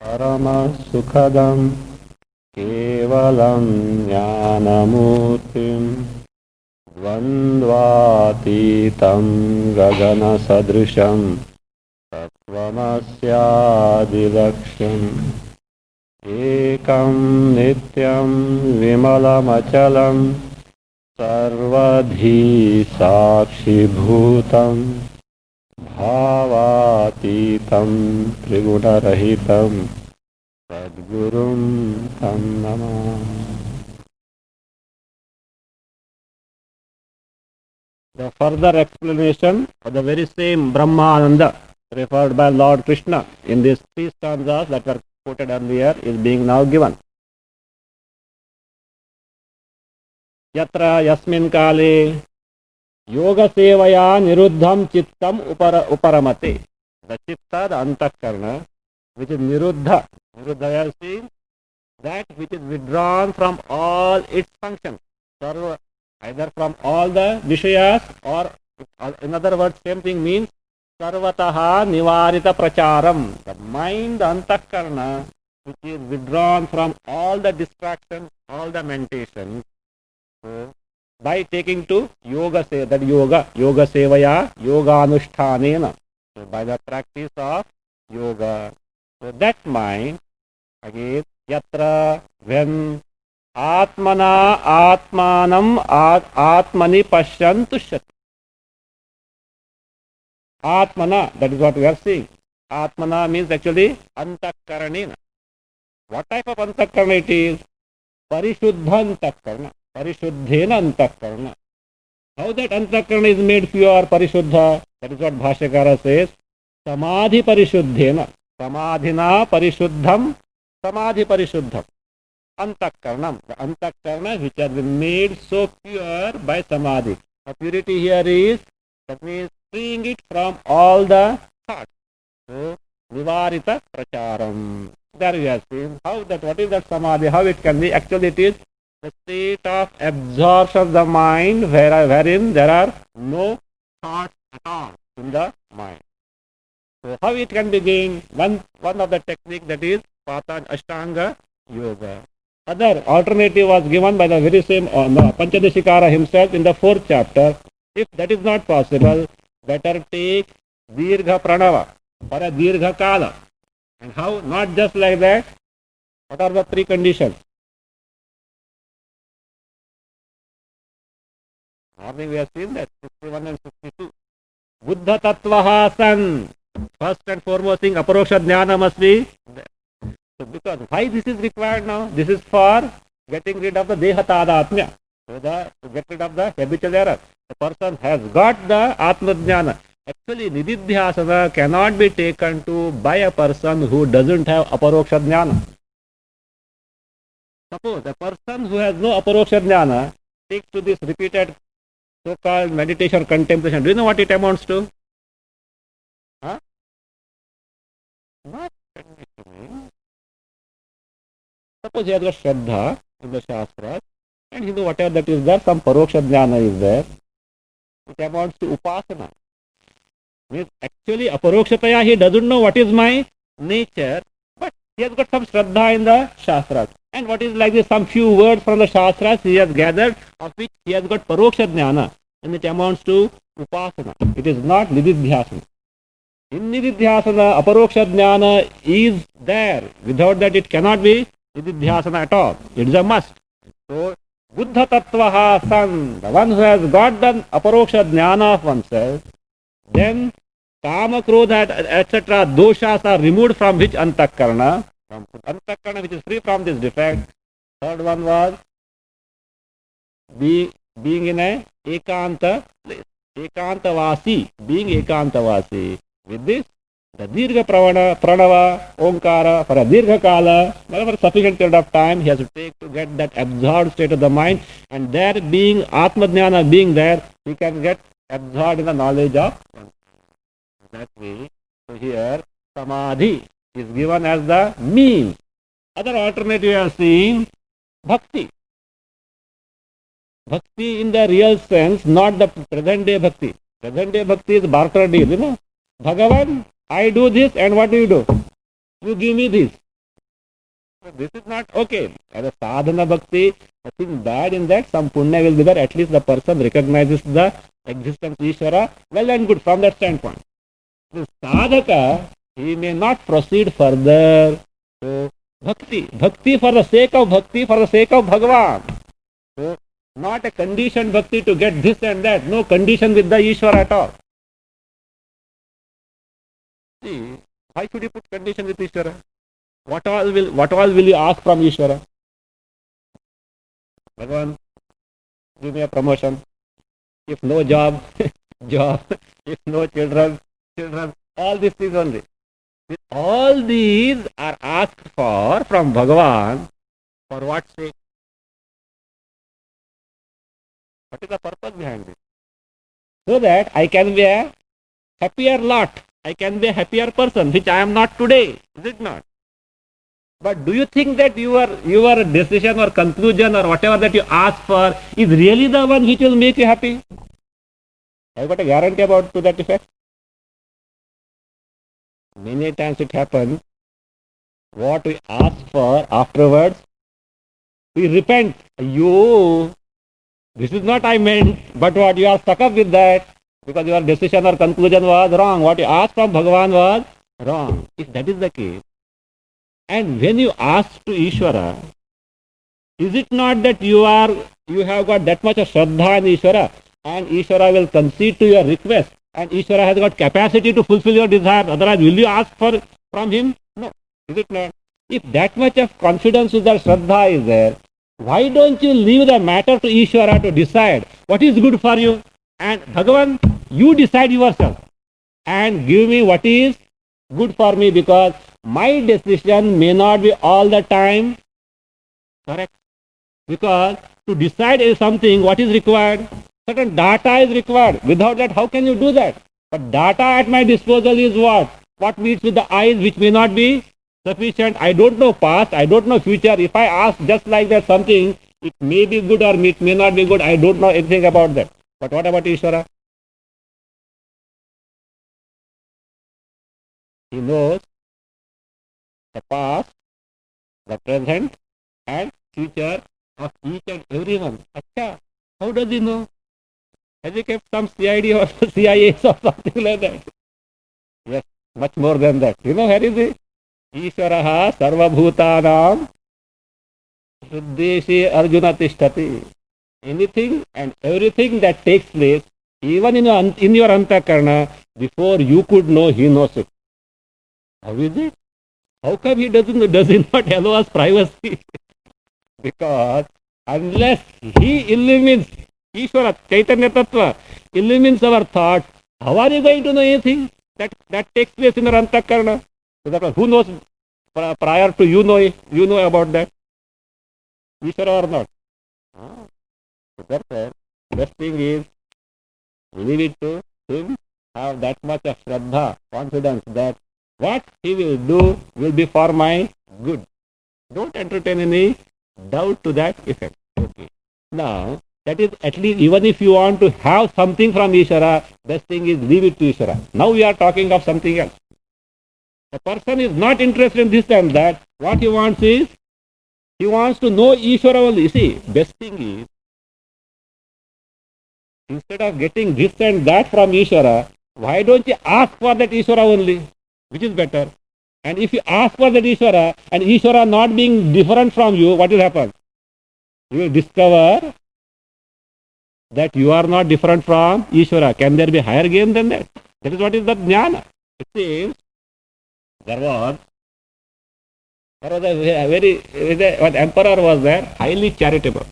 परमसुखदं केवलं ज्ञानमूर्तिं द्वन्द्वातीतं गगनसदृशं तत्त्वमस्यादिलक्ष्यम् एकं नित्यं विमलमचलं सर्वधी साक्षिभूतं भावातीतं त्रिगुणरहितं Sadgurum Tam Namah. The further explanation of the very same Brahmananda referred by Lord Krishna in these three stanzas that were quoted earlier is being now given. Yatra yasmin kale yoga sevaya niruddham chittam uparamate. The chitta, the antakarna, which is niruddha. Niruddha is seen that which is withdrawn from all its functions, either from all the vishayas or in other words same thing means sarvataha nivarita pracharam. The mind, the antakarna, which is withdrawn from all the distractions, all the mentation. So, by taking to yoga, that yoga sevaya, yoga anushtanena. So by the practice of yoga. So that mind, again, yatra, when atmana atmanam atmani pashyantu shati. Atmana, that is what we are seeing. Atmana means actually antakaranena. What type of antakarana it is? Parishuddha antakarana. Parishuddhena antakarana. How that antakarana is made pure, parishuddha? That is what Bhashyakara says. Samadhi parishuddhena. Samadhina parishuddham. Samadhi parishuddham. Antakaranam. The antakarana which has been made so pure by samadhi. The purity here is, that means freeing it from all the thoughts. So, nivarita pracharam. There we have seen how that, what is that samadhi, how it can be. Actually it is the state of absorption of the mind wherein there are no thoughts at all in the mind. So how it can be gained? One of the technique, that is Patan Ashtanga Yoga. Other alternative was given by the very same Panchadeshikara himself in the 4th chapter. If that is not possible, better take Dirgha Pranava for a Dirgha Kala. And how? Not just like that. What are the three conditions? Morning we have seen that, 61 and 62. Buddha Tattvaha San. First and foremost thing, Aparoksha Jnana must be there. So because why this is required now? This is for getting rid of the Deha Tadatmya. So to get rid of the habitual error. The person has got the Atma Jnana. Actually, Nididhyasana cannot be taken to by a person who doesn't have Aparoksha Jnana. Suppose a person who has no Aparoksha Jnana takes to this repeated so-called meditation contemplation. Do you know what it amounts to? Huh? Not conditioning. Suppose he has got Shraddha in the Shastras and he knows whatever that is there, some Paroksha Jnana is there. It amounts to Upasana. Means actually Aparokshataya he doesn't know what is my nature, but he has got some Shraddha in the Shastras. And what is like this, some few words from the Shastras he has gathered, of which he has got Paroksha Jnana, and it amounts to Upasana. It is not Nididhyasana. In Nididhyasana, Aparoksha Jnana is there. Without that it cannot be Nididhyasana at all. It is a must. So, Buddha Tattvaha San, the one who has got the Aparoksha Jnana of oneself, then Kama, Krodha, etc. doshas are removed from which Antakarana? From Antakarana which is free from this defect. Third one was being in a Ekanta place. Ekantavasi, being Ekantavasi. With this, the Dirgha Pranava, Omkara, for a Dirgha Kala, for a sufficient period of time, he has to take to get that absorbed state of the mind, and there being Atma Jnana being there, he can get absorbed in the knowledge of that way. So here, Samadhi is given as the means. Other alternative we have seen, Bhakti. Bhakti in the real sense, not the present day Bhakti. Present day Bhakti is barter deal, you know. Bhagavan, I do this and what do? You give me this. So this is not okay. As a sadhana bhakti, nothing bad in that. Some punya will be there. At least the person recognizes the existence of Ishvara. Well and good from that standpoint. The sadhaka, he may not proceed further. So bhakti for the sake of bhakti, for the sake of Bhagavan. So not a conditioned bhakti to get this and that. No condition with the Ishvara at all. See, why should you put condition with Ishvara? What all will you ask from Ishvara? Bhagavan, give me a promotion. If no job, job. If no children, children. All these things only. All these are asked for from Bhagavan. For what sake? What is the purpose behind it? So that I can be a happier lot. I can be a happier person, which I am not today. Is it not? But do you think that your decision or conclusion or whatever that you ask for is really the one which will make you happy? Have you got a guarantee about to that effect? Many times it happens, what we ask for afterwards, we repent. You, this is not I meant, but what you are stuck up with that because your decision or conclusion was wrong. What you asked from Bhagavan was wrong. If that is the case, and when you ask to Ishvara, is it not that you have got that much of Shraddha in Ishvara, and Ishvara will concede to your request, and Ishvara has got capacity to fulfill your desire, otherwise will you ask from him? No. Is it not? If that much of confidence with that Shraddha is there, why don't you leave the matter to Ishvara to decide what is good for you? And Bhagavan, you decide yourself and give me what is good for me, because my decision may not be all the time correct. Because to decide something, what is required? Certain data is required. Without that, how can you do that? But data at my disposal is what? What meets with the eyes, which may not be sufficient. I don't know past, I don't know future. If I ask just like that something, it may be good or it may not be good. I don't know anything about that. But what about Ishvara? He knows the past, the present, and future of each and everyone. Achha, how does he know? Has he kept some CID or CIA or something like that? Yes, much more than that. You know, where is he? Ishvaraha sarvabhutanam hriddeshi arjuna tishtati. Anything and everything that takes place, even in your antakarna, before you could know, he knows it. How is it? How come he does not allow us privacy? Because unless he illumines, Ishvara, Chaitanya Tattva, illumines our thought, how are you going to know anything that takes place in our antakarna? So that who knows prior to you know about that? Ishvara or not? So therefore, best thing is leave it to him, have that much of Shraddha, confidence that what he will do will be for my good. Don't entertain any doubt to that effect. Okay. Now, that is at least, even if you want to have something from Ishvara, best thing is leave it to Ishvara. Now we are talking of something else. The person is not interested in this and that. What he wants is, he wants to know Ishvara only. You see, best thing is, instead of getting this and that from Ishvara, why don't you ask for that Ishvara only? Which is better? And if you ask for that Ishvara, and Ishvara not being different from you, what will happen? You will discover that you are not different from Ishvara. Can there be higher gain than that? That is what is the jnana. It seems there was a what emperor was there, highly charitable.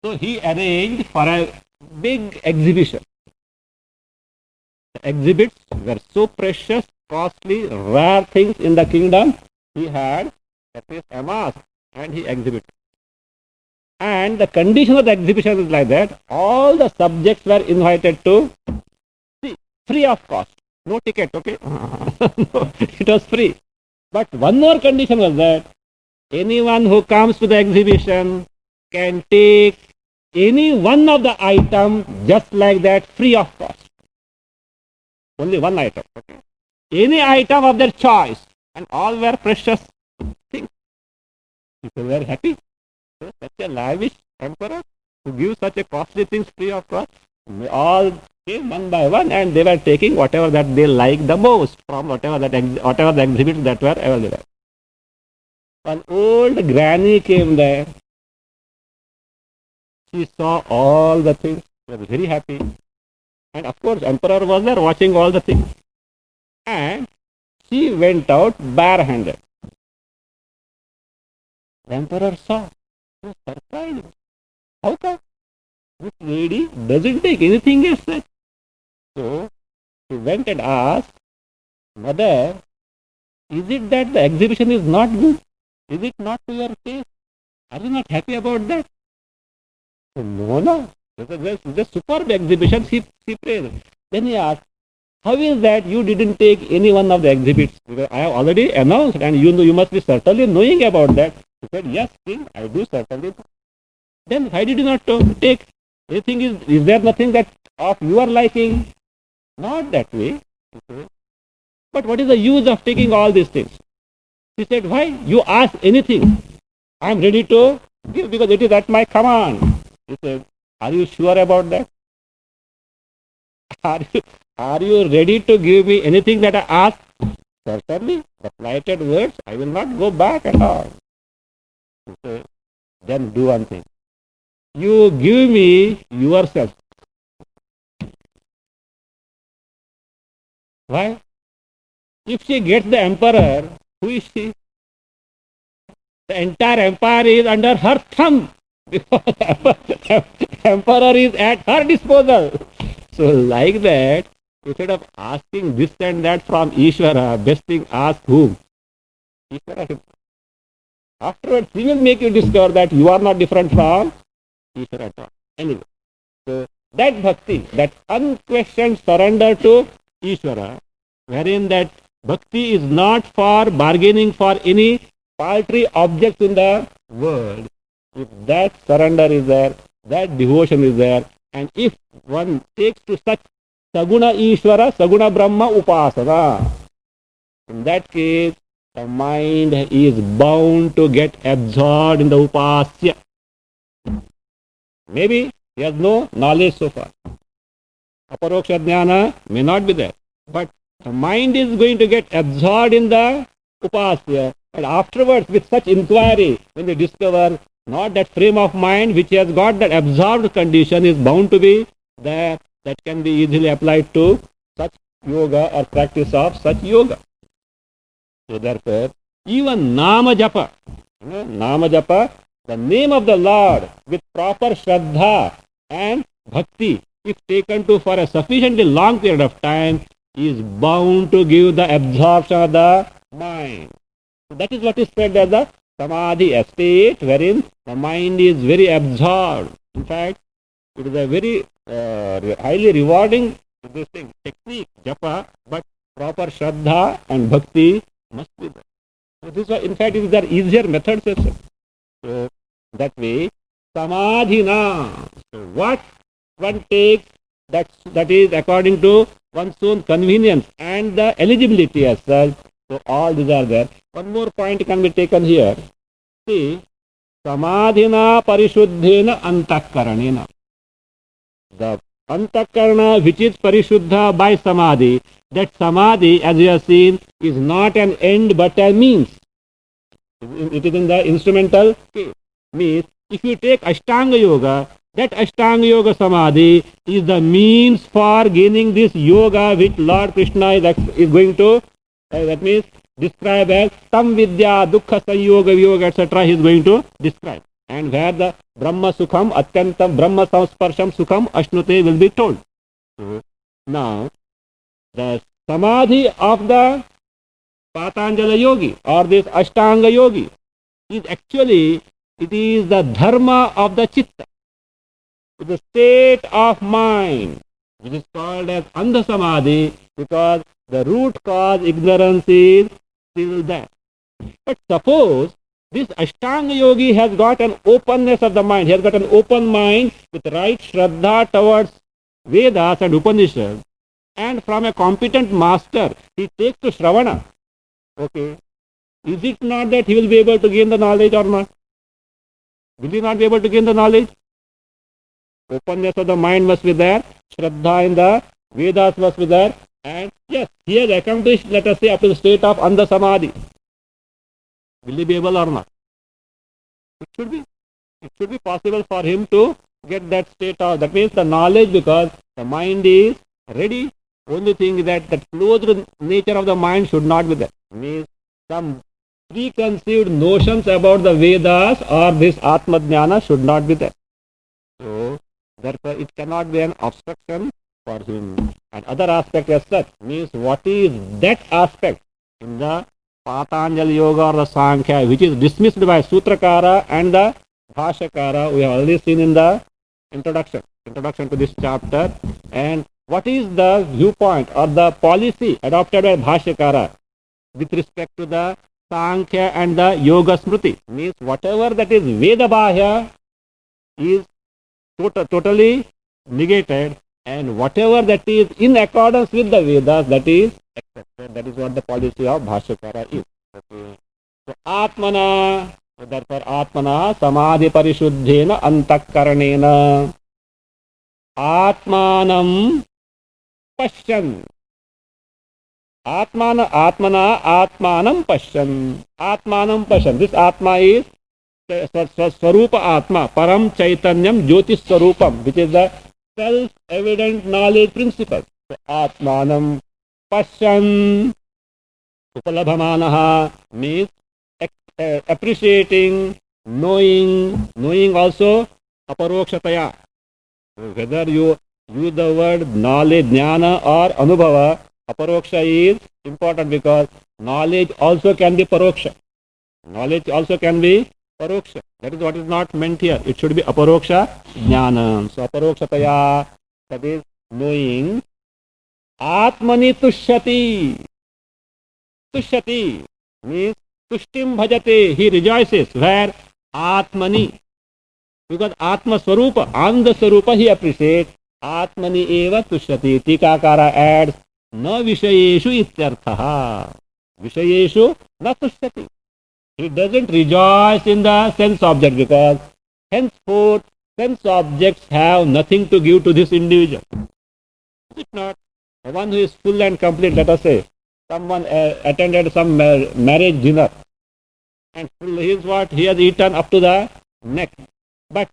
So he arranged for a big exhibition. The exhibits were so precious, costly, rare things in the kingdom. He had at least amassed and he exhibited. And the condition of the exhibition is like that. All the subjects were invited to see, free of cost. No ticket, okay? No, it was free. But one more condition was that anyone who comes to the exhibition can take any one of the items just like that, free of cost. Only one item. Okay? Any item of their choice, and all were precious things. People were happy. So such a lavish emperor who gives such a costly things free of cost. They all came one by one and they were taking whatever that they liked the most from whatever whatever the exhibits that were available. An old granny came there. She saw all the things. She was very happy. And of course, emperor was there watching all the things. And she went out barehanded. The emperor saw. He was surprised. How come? This lady doesn't take anything as such. So he went and asked, Mother, is it that the exhibition is not good? Is it not to your taste? Are you not happy about that? So, no. The superb exhibition, she praised. Then he asked, how is that you didn't take any one of the exhibits? I have already announced and you must be certainly knowing about that. He said, yes, king, I do certainly. Then why did you not take? Anything is there nothing that of your liking? Not that way. But what is the use of taking all these things? He said, why? You ask anything. I am ready to give because it is at my command. He said, are you sure about that? Are you ready to give me anything that I ask? Certainly. The plighted words, I will not go back at all. He said, then do one thing. You give me yourself. Why? If she gets the emperor, who is she? The entire empire is under her thumb. Because emperor is at her disposal. So like that, instead of asking this and that from Ishvara, best thing ask whom? Ishvara. Afterwards, he will make you discover that you are not different from Ishvara at all. Anyway, so that bhakti, that unquestioned surrender to Ishvara, wherein that bhakti is not for bargaining for any paltry objects in the world. If that surrender is there, that devotion is there, and if one takes to such Saguna Ishvara, Saguna Brahma Upasana, in that case, the mind is bound to get absorbed in the Upasya. Maybe he has no knowledge so far. Aparoksha Jnana may not be there, but the mind is going to get absorbed in the Upasya, and afterwards, with such inquiry, when they discover not that frame of mind which has got that absorbed condition is bound to be there, that can be easily applied to such yoga or practice of such yoga. So therefore, even Nama Japa, Nama Japa, the name of the Lord with proper Shraddha and Bhakti, if taken to for a sufficiently long period of time, is bound to give the absorption of the mind. So that is what is said as the Samadhi, a state wherein the mind is very absorbed. In fact, it is a very highly rewarding this thing, technique, japa, but proper Shraddha and Bhakti must be there. So this is, in fact, it is there easier methods also. So that way, Samadhina. So what one takes, that is according to one's own convenience and the eligibility as such. So all these are there. One more point can be taken here. See, Samadhina Parishuddhena Antakaranena. The Antakarana which is Parishuddha by Samadhi, that Samadhi, as you have seen, is not an end but a means. It is in the instrumental case. Means, if you take Ashtanga Yoga, that Ashtanga Yoga Samadhi is the means for gaining this yoga which Lord Krishna is going to, that means, describe as Tam Vidya, Dukkha Sanyoga, Yoga, etc. he is going to describe. And where the Brahma Sukham, Atyantam Brahma Samsparsham Sukham Ashnute will be told. So, now, the Samadhi of the Patanjala Yogi or this Ashtanga Yogi is actually, it is the dharma of the Chitta. It is the state of mind which is called as Andha Samadhi because the root cause ignorance is still there. But suppose this Ashtanga Yogi has got an openness of the mind, he has got an open mind with right Shraddha towards Vedas and Upanishads, and from a competent master he takes to Shravana. Okay, Is it not that he will be able to gain the knowledge or not? Will he not be able to gain the knowledge? Openness of the mind must be there. Shraddha in the Vedas must be there. And yes, he has accomplished, let us say, up to the state of Andha Samadhi. Will he be able or not? It should be. It should be possible for him to get that state of, that means the knowledge, because the mind is ready. Only thing is that the closed nature of the mind should not be there. Means some preconceived notions about the Vedas or this Atma Jnana should not be there. So, therefore, it cannot be an obstruction for him. And other aspect as such means what is that aspect in the Patanjali Yoga or the Sankhya which is dismissed by Sutrakara and the Bhashyakara. We have already seen in the introduction to this chapter. And what is the viewpoint or the policy adopted by Bhashyakara with respect to the Sankhya and the Yoga Smriti? Means whatever that is Veda Bahya is totally negated, and whatever that is in accordance with the Vedas, that is accepted. That is what the policy of Bhashyakara is. Okay. So Atmana, therefore Atmana Samadhi Parishuddhena Antakkaranena Atmanam Pashyan. Atmanam Pashyan. This Atma is Swarupa Atma, Param Chaitanyam Jyotis Swarupam, which is the self-evident knowledge principle. So, Atmanam Pashyan Upalabhamanaha means appreciating, knowing also aparokshataya. Whether you use the word knowledge, jnana or anubhava, aparoksha is important because knowledge also can be paroksha. Knowledge also can be paroksha. That is what is not meant here. It should be aparoksha jnana. So aparokshataya, that is knowing. Atmani tushyati. Tushyati means tushtim bhajate. He rejoices. Where? Atmani. Because Atma Swarupa, Ananda Swarupa he appreciates. Atmani eva tushyati. Tikakara adds, na vishayeshu ityarthaha. Vishayeshu na tushyati. He doesn't rejoice in the sense object because henceforth sense objects have nothing to give to this individual. Is it not? The one who is full and complete, let us say, someone attended some marriage dinner and he is what? He has eaten up to the neck. But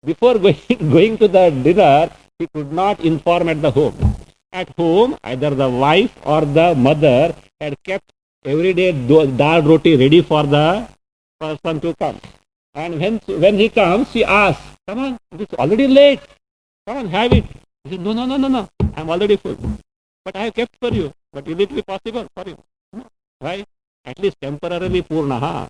before going to the dinner, he could not inform at the home. At home, either the wife or the mother had kept every day dal roti ready for the person to come. And when he comes, she asks, come on, it's already late. Come on, have it. He said, no. I'm already full. But I have kept for you. But will it be possible for you? No. Why? At least temporarily purnaha.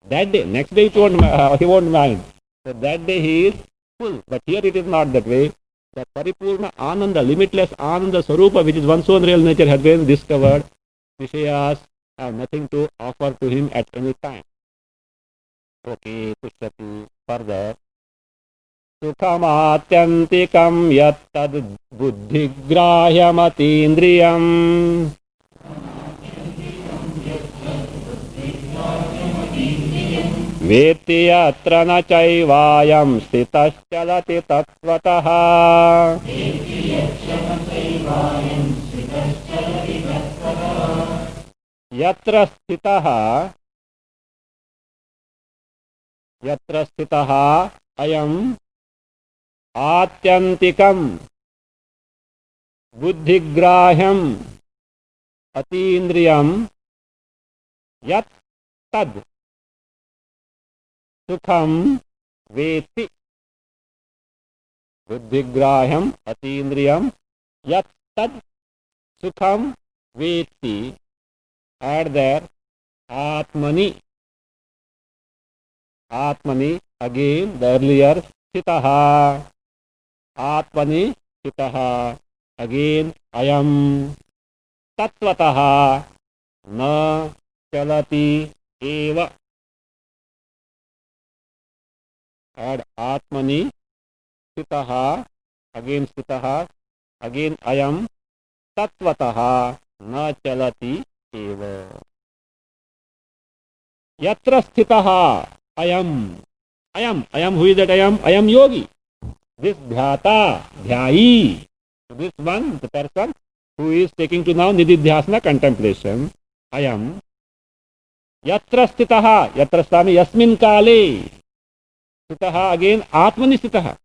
That day, next day he won't mind. So that day he is full. But here it is not that way. The paripurna ananda, limitless ananda swarupa, which is one's own real nature, has been discovered. Vishayas have nothing to offer to him at any time. Okay, Tushyati further. Sukhamatyantikam yattad buddhigrahyamatīndriyam Veti yatra na chaivayam stitaschalati tattvataha. Yatra stitaha ayam atyantikam buddhigrahyam atindriyam yat tad sukham veti. Buddhigrahyam atindriyam yat tad sukham veti. Add there Atmani. Atmani, again the earlier Sitaha. Atmani Sitaha. Again Ayam Tattvataha Na Chalati Eva. Add Atmani Sitaha. Again Sitaha. Again Ayam Tattvataha Na Chalati Eva. Yatra sthitaha ayam. Ayam, who is that ayam? Ayam yogi. This dhyata, dhyayi. So this one, the person who is taking to now nididhyasana contemplation. Ayam. Yatra sthitaha. Yatra sthami yasmin kale. Sthitaha again, atmani sthitaha.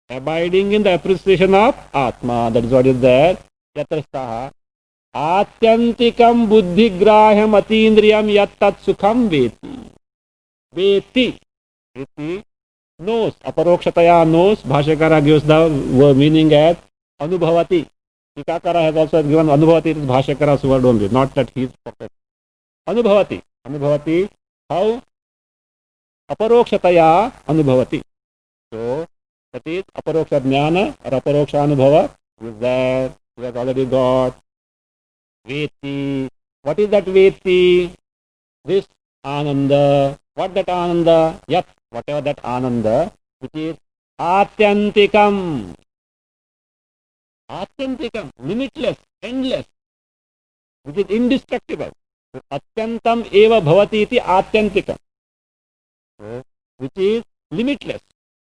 Abiding in the appreciation of Atma. That is what is there. Yatra sthitaha. Atyantikam buddhigraham atindriyam yattat sukham veti. Veti. Veti knows. Aparokshataya knows. Bhashyakara gives the meaning as anubhavati. Tikakara has also given anubhavati. It is Bhashyakara's word only. Not that he is perfect. Anubhavati. Anubhavati. How? Aparokshataya anubhavati. So, that is aparoksha jnana or aparoksha anubhava is there. We have already got. Veti. What is that Veti? This Ananda. What that Ananda? Yat. Whatever that Ananda, which is Atyantikam. Atyantikam. Limitless. Endless. Which is indestructible. Atyantam eva bhavati iti Atyantikam. Which is limitless.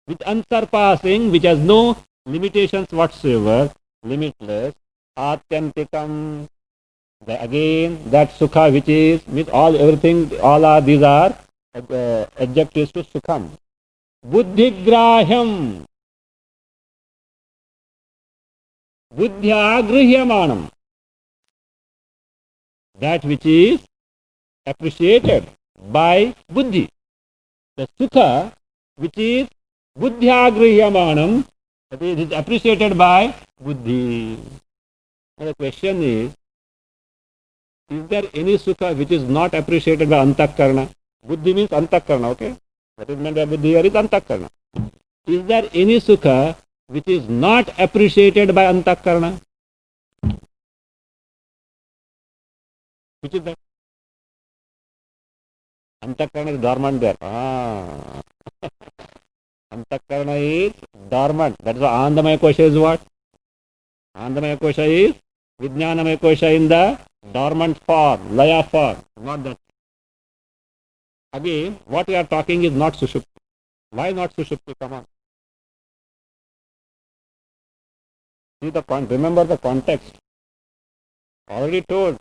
With unsurpassing, which has no limitations whatsoever. Limitless. Atyantikam. Again, that sukha which is with all everything, all are these are adjectives to sukham. Buddhigrahyam. Buddhyagrihyamanam. That which is appreciated by buddhi. The sukha which is buddhyagrihyamanam, that is appreciated by buddhi. And the question is there any sukha which is not appreciated by antakarna? Buddhi means antakarna, okay? That is meant by buddhi here is antakarna. Is there any sukha which is not appreciated by antakarna? Which is that? Antakarna is dormant there. Antakarna is dormant. That is why Anandamaya Kosha is what? Anandamaya Kosha is Vijnanamaya Kosha in the dormant form, laya form, not that. Again, what we are talking is not Sushupti. Why not Sushupti? Come on. See the point. Remember the context. Already told.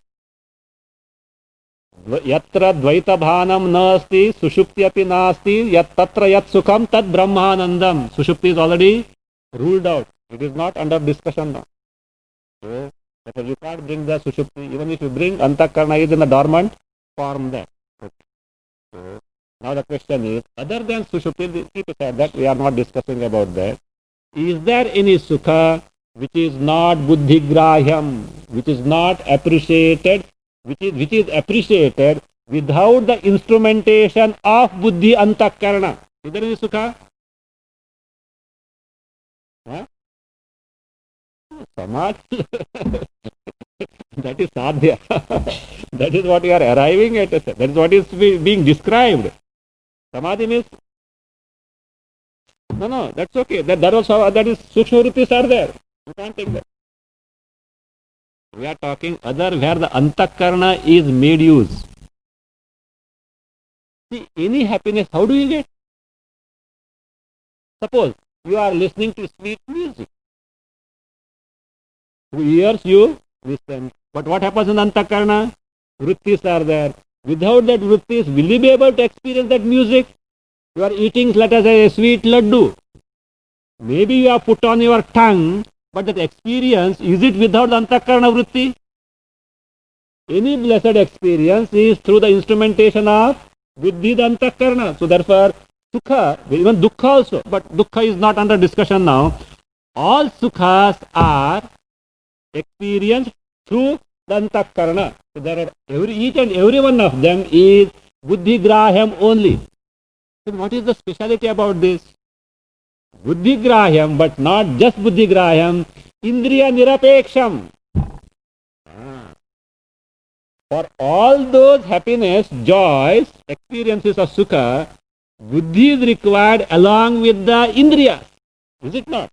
Yatra dvaita bhanam na asti, Sushupti api nasti, yat tatra yat sukham tad brahmanandam. Sushupti is already ruled out. It is not under discussion now. So, therefore you can't bring the Sushupti. Even if you bring, Antakarna is in the dormant form there. Okay. So, now the question is, other than Sushupti, keep aside that, we are not discussing about that. Is there any Sukha which is not Buddhigrahyam, which is not appreciated, which is appreciated without the instrumentation of Buddhi Antakarna? Is there any Sukha? Huh? Samad. That is sadhya. That is what you are arriving at. That is what is being described. Samadhi means no, that's okay. That also that is Sukshma Vrittis are there. You can't take that. We are talking other where the Antakarna is made use. See, any happiness, how do you get? Suppose you are listening to sweet music. Through ears you listen. But what happens in Antakarna? Vrittis are there. Without that vrittis, will you be able to experience that music? You are eating, let us say, a sweet laddu. Maybe you have put on your tongue, but that experience, is it without the Antakarna vritti? Any blessed experience is through the instrumentation of Buddhi the Antakarna. So therefore, Sukha, even Dukkha also, but Dukkha is not under discussion now. All Sukhas are experienced through the Antakarna. So there are each and every one of them is Buddhigrahyam only. So what is the speciality about this? Buddhigrahyam, but not just Buddhigrahyam, Indriya Nirapeksham. For all those happiness, joys, experiences of Sukha, Buddhi is required along with the Indriyas. Is it not?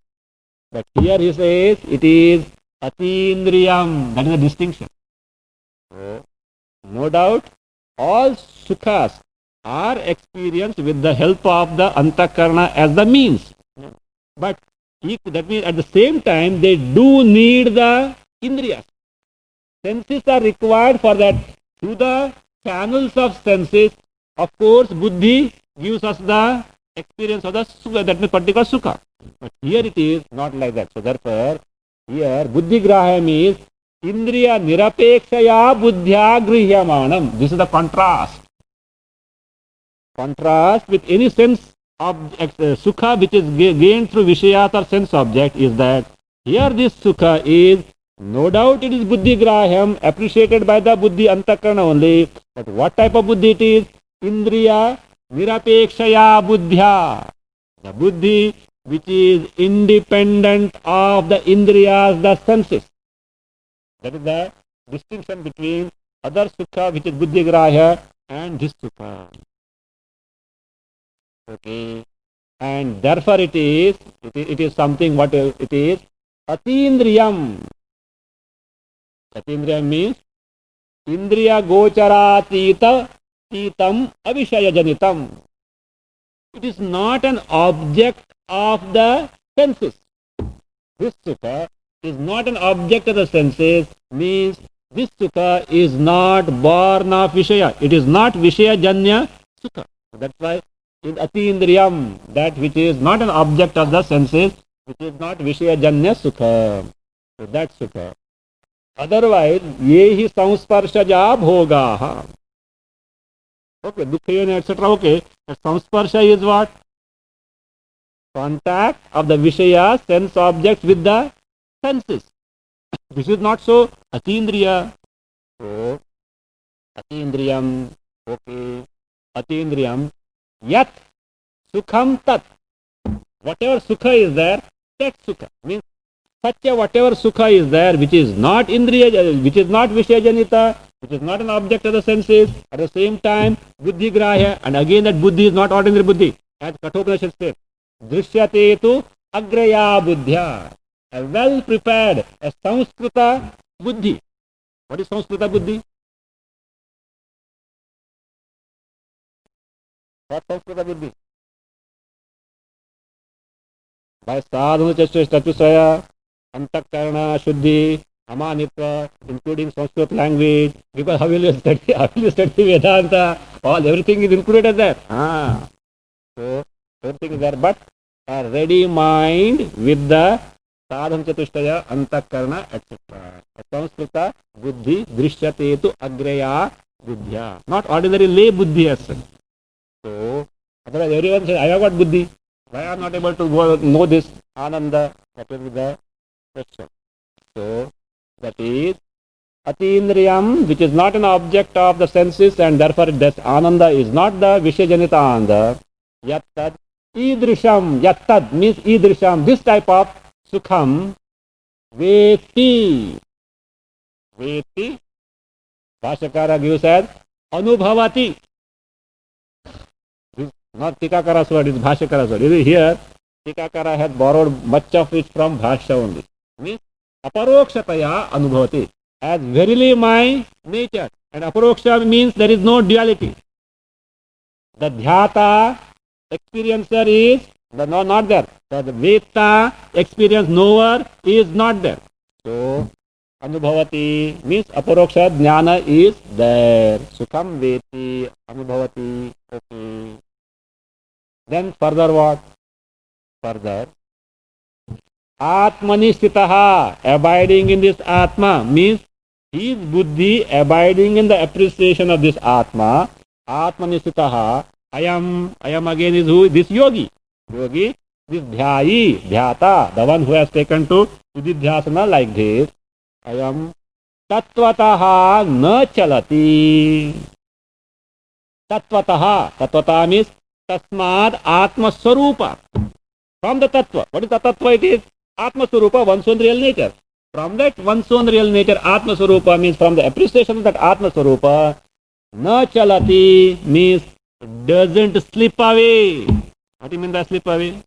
But here he says it is Atindriyam. That is the distinction. So, no doubt, all Sukhas are experienced with the help of the antakarana as the means. But that means at the same time they do need the indriyas. Senses are required for that. Through the channels of senses, of course, buddhi gives us the experience of the sukha, that means particular sukha. But here it is not like that. So therefore, here buddhi graham is indriya nirapekshaya buddhya grihyamanam. This is the contrast. Contrast with any sense of sukha which is gained through vishayat or sense object is that here this sukha is, no doubt it is buddhi graham, appreciated by the buddhi antakarana only. But what type of buddhi it is? Indriya nirapekshaya buddhya. The buddhi which is independent of the indriyas, the senses. That is the distinction between other sukha which is buddhi grahya and this sukha. Okay. And therefore it is something what it is. Atindriyam. Atindriyam means indriya gocharatita titam avishaya janitam. It is not an object of the senses. This sukha is not an object of the senses, means this sukha is not born of vishaya. It is not vishaya janya sukha. That's why in atindriyam, that which is not an object of the senses, which is not vishaya janya sukha. So that sukha. Otherwise, ye hi samsparshaja bhogaha. Okay, dukkhayana, etc. Okay, samsparsha is what? Contact of the vishaya, sense objects with the senses. This is not so. Atindriya. So, atindriyam. Okay. Atindriyam. Yat sukham tat. Whatever sukha is there, that sukha. Means such a whatever sukha is there, which is not indriya, which is not vishaya janita, which is not an object of the senses, at the same time, buddhi grahya, and again that buddhi is not ordinary buddhi. As Kathopanishad says, drishyate tu agraya buddhya. A well prepared, a Sanskrita buddhi. What is Sanskrita buddhi? What Sanskrita buddhi? By sadhana chatusaya, antakarana, shuddhi, amanitva, including Sanskrit language, because how will you study Vedanta? Everything is included as that. So everything is there, but a ready mind with the sadhana chatushtaya, antakarana, etc. Sanskrita buddhi drishyate tu agraya buddhya. Not ordinary lay buddhi as such. So, otherwise everyone says, I have got buddhi. Why I am not able to know this ananda? That will be the question. So, that is atindriyam, which is not an object of the senses, and therefore this ananda is not the vishyajanita ananda. Yattad idrisham. Yattad means idrisham. This type of sukham veti. Veti. Bhashakara gives as anubhavati. Not Tikakara's word, it is Bhashakara's word. Here, Tikakara has borrowed much of it from Bhashya only. Means, aparokshataya anubhavati. As verily my nature. And aparoksha means there is no duality. The dhyata experiencer is not there. The veta experience knower is not there. So, anubhavati means aparoksha jnana is there. Sukham veti anubhavati. Okay. Then further what? Further, Atmani sthitaha, abiding in this Atma, means his buddhi abiding in the appreciation of this Atma. Atmani sthitaha, ayam again is who? This yogi. Yogi, this dhyayi, dhyata, the one who has taken to vididhyasana like this. Ayam tatvataha na chalati. Tatvataha means Tasmad Atma Swarupa. From the Tattva. What is the Tattva? It is Atma Swarupa, one's own real nature. From that one's own real nature, Atma Swarupa means from the appreciation of that Atma Swarupa, Na Chalati means doesn't slip away. What do you mean by slip away?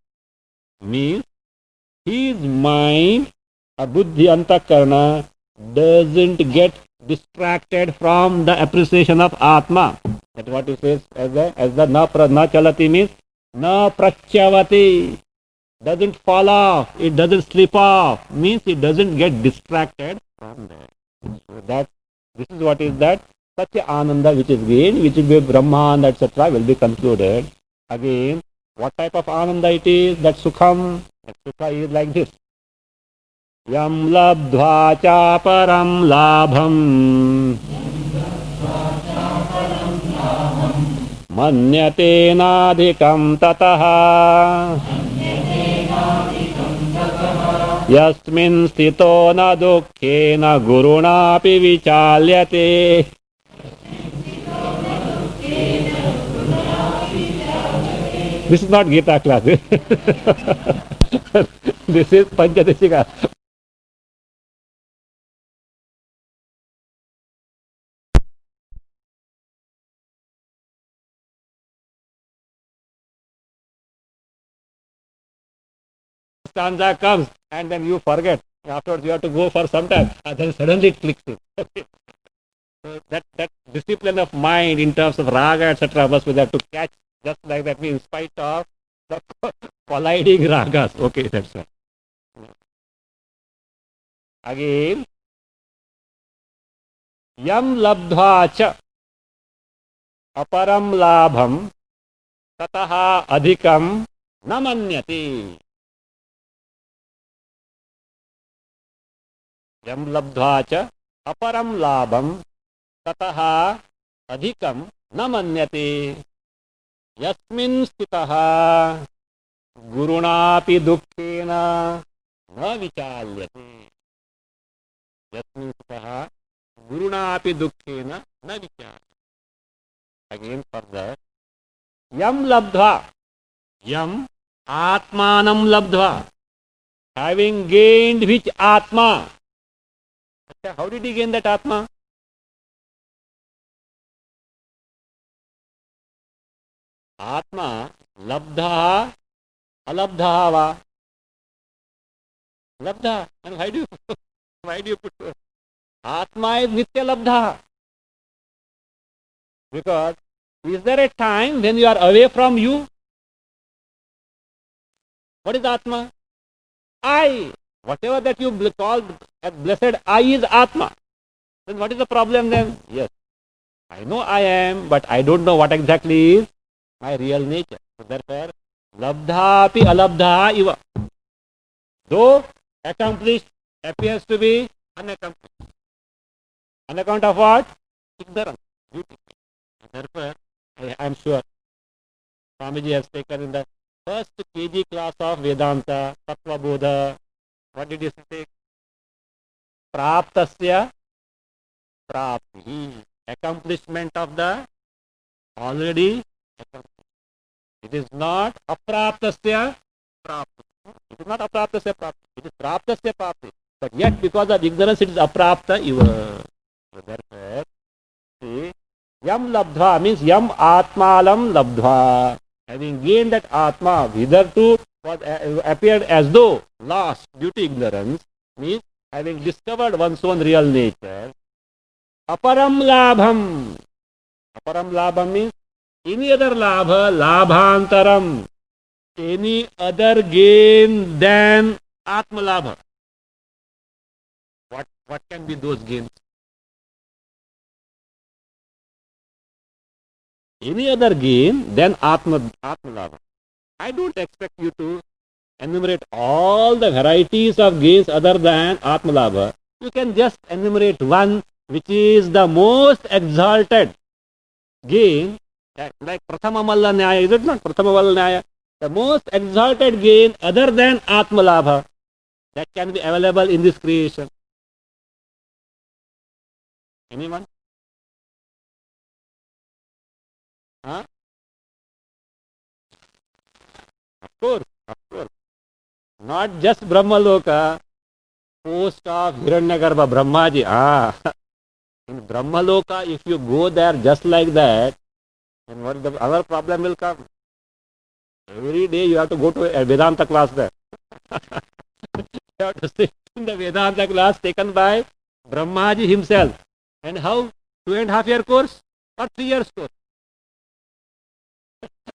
Means his mind, a buddhi antakarana, doesn't get distracted from the appreciation of Atma. That's what it says as the na chalati means na pratyavati. Doesn't fall off, it doesn't slip off, means it doesn't get distracted from there. So that this is what is that Satya Ananda which is gained, which will be Brahman, etc. will be concluded. Again, what type of Ananda it is? That Sukham. That Sukha is like this. Yam labdhva cha param labham manyate nadhikam tataha yasmin sthito na dukkhena gurunapi vichalyate. This is not Gita class. This is Panchadeshika. Stanza comes and then you forget. Afterwards you have to go for some time and then suddenly it clicks in. So that discipline of mind in terms of raga etc. must be there to catch just like that, in spite of the colliding ragas. Okay, that's right. Again, yam labdhva cha aparam labham tataha adhikam na manyati. Yam labdhva cha aparam labham tataha adhikam na manyati. Yasmin sthitaha gurunapi dukkhena na vichalyate. Yasmin sthitaha gurunapi dukkhena na vichalyate. Again further, yam labdhva, yam atmanam labdhva, having gained which atma. How did he gain that atma? Atma labdha alabdha va. Labdha. And why do you put Atma is nitya labdha? Because is there a time when you are away from you? What is Atma? I. Whatever that you call as blessed I is Atma. Then what is the problem then? Yes, I know I am, but I don't know what exactly is my real nature. So therefore, labdha pi alabdha iva. Though accomplished appears to be unaccomplished. On account of what? Ignorance. Beauty. Therefore, I am sure Swamiji has taken in the first KG class of Vedanta, Tattva Bodha. What did he say? Praptasya prapti. Accomplishment of the already accomplished. It is not apraptasya prapti. It is not apraptasya prapti. It is praptasya prapti. But yet because of ignorance it is aprapta iva. So therefore, see, yam labdhva means yam atmalam labdhva. Having gained that atma, hitherto was appeared as though lost due to ignorance, means having discovered one's own real nature. Aparam labham. Aparam labham means any other labha, labhantaram. Any other gain than atma labha. What can be those gains? Any other gain than atma labha. I don't expect you to enumerate all the varieties of gains other than atma labha. You can just enumerate one which is the most exalted gain, like Prathama Malla Nyaya, is it not? Prathama Malla Nyaya. The most exalted gain other than atma labha that can be available in this creation. Anyone? Huh? Of course. Not just Brahmaloka, post of Hiranyagarbha, Brahmaji. In Brahmaloka, if you go there just like that, then what the other problem will come? Every day you have to go to a Vedanta class there. You have to sit in the Vedanta class taken by Brahmaji himself. And how? 2.5 year course or 3 years course?